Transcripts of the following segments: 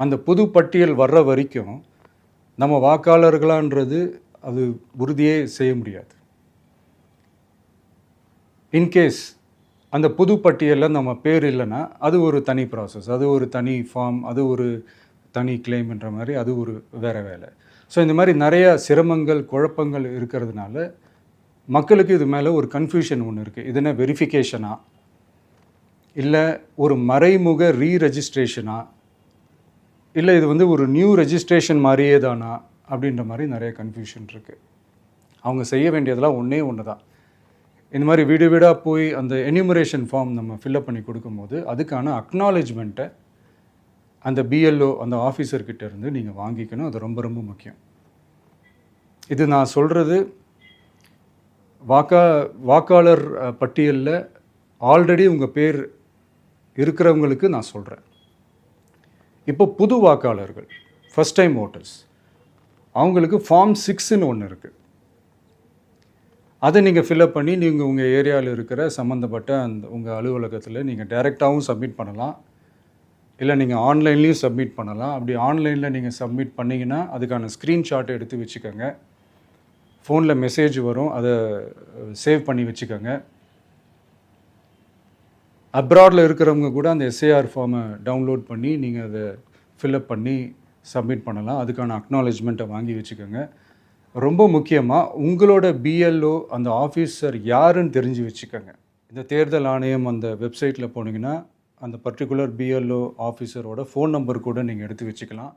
அந்த புது பட்டியல் வர்ற வரைக்கும் நம்ம வாக்காளர்களான்றது அது உறுதியே செய்ய முடியாது. இன்கேஸ் அந்த புது பட்டியலில் நம்ம பேர் இல்லைன்னா அது ஒரு தனி ப்ராசஸ், அது ஒரு தனி ஃபார்ம், அது ஒரு தனி கிளைம்ன்ற மாதிரி அது ஒரு வேறு வேலை. ஸோ இந்த மாதிரி நிறைய சிரமங்கள் குழப்பங்கள் இருக்கிறதுனால மக்களுக்கு இது மேலே ஒரு கன்ஃபியூஷன் ஒன்று இருக்குது. இது என்ன வெரிஃபிகேஷனா இல்லை ஒரு மறைமுக ரீரெஜிஸ்ட்ரேஷனா இல்லை இது வந்து ஒரு நியூ ரெஜிஸ்ட்ரேஷன் மாதிரியே தானா அப்படின்ற மாதிரி நிறைய கன்ஃபியூஷன் இருக்குது. அவங்க செய்ய வேண்டியதெல்லாம் ஒன்றே ஒன்று தான். இந்த மாதிரி வீடு வீடாக போய் அந்த என்யூமரேஷன் ஃபார்ம் நம்ம ஃபில்அப் பண்ணி கொடுக்கும்போது அதுக்கான அக்னாலேஜ்மெண்ட்டை அந்த பிஎல்ஓ அந்த ஆஃபீஸர்கிட்ட இருந்து நீங்கள் வாங்கிக்கணும். அது ரொம்ப ரொம்ப முக்கியம். இது நான் சொல்கிறது வாக்காளர் பட்டியலில் ஆல்ரெடி உங்கள் பேர் இருக்கிறவங்களுக்கு நான் சொல்கிறேன். இப்போ புது வாக்காளர்கள், ஃபஸ்ட் டைம் ஓட்டர்ஸ், அவங்களுக்கு ஃபார்ம் 6ன்னு ஒன்று இருக்குது. அதை நீங்கள் ஃபில்அப் பண்ணி நீங்கள் உங்கள் ஏரியாவில் இருக்கிற சம்மந்தப்பட்ட அந்த உங்கள் அலுவலகத்தில் நீங்கள் டைரெக்டாகவும் சப்மிட் பண்ணலாம், இல்லை நீங்கள் ஆன்லைன்லேயும் சப்மிட் பண்ணலாம். அப்படி ஆன்லைனில் நீங்கள் சப்மிட் பண்ணிங்கன்னா அதுக்கான ஸ்க்ரீன்ஷாட்டை எடுத்து வச்சுக்கோங்க. ஃபோனில் மெசேஜ் வரும், அதை சேவ் பண்ணி வச்சுக்கோங்க. அப்ராடில் இருக்கிறவங்க கூட அந்த எஸ்ஏஆர் ஃபார்மை டவுன்லோட் பண்ணி நீங்கள் அதை ஃபில்அப் பண்ணி சப்மிட் பண்ணலாம். அதுக்கான அக்னாலேஜ்மெண்ட்டை வாங்கி வச்சுக்கோங்க. ரொம்ப முக்கியமாக உங்களோட பிஎல்ஓ அந்த ஆஃபீஸர் யாருன்னு தெரிஞ்சு வச்சுக்கோங்க. இந்த தேர்தல் ஆணையம் அந்த வெப்சைட்டில் போனீங்கன்னா அந்த பர்டிகுலர் பிஎல்ஓ ஆஃபீஸரோட ஃபோன் நம்பர் கூட நீங்கள் எடுத்து வச்சுக்கலாம்.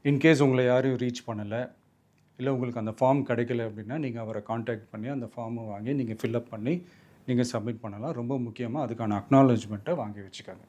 இன்கேஸ் உங்களை யாரையும் ரீச் பண்ணலை, இல்லை உங்களுக்கு அந்த ஃபார்ம் கிடைக்கல அப்படின்னா நீங்கள் அவரை காண்டாக்ட் பண்ணி அந்த ஃபார்மை வாங்கி நீங்கள் ஃபில்அப் பண்ணி நீங்கள் சப்மிட் பண்ணலாம். ரொம்ப முக்கியமாக அதுக்கான அக்னாலேஜ்மெண்ட்டை வாங்கி வச்சுக்கோங்க.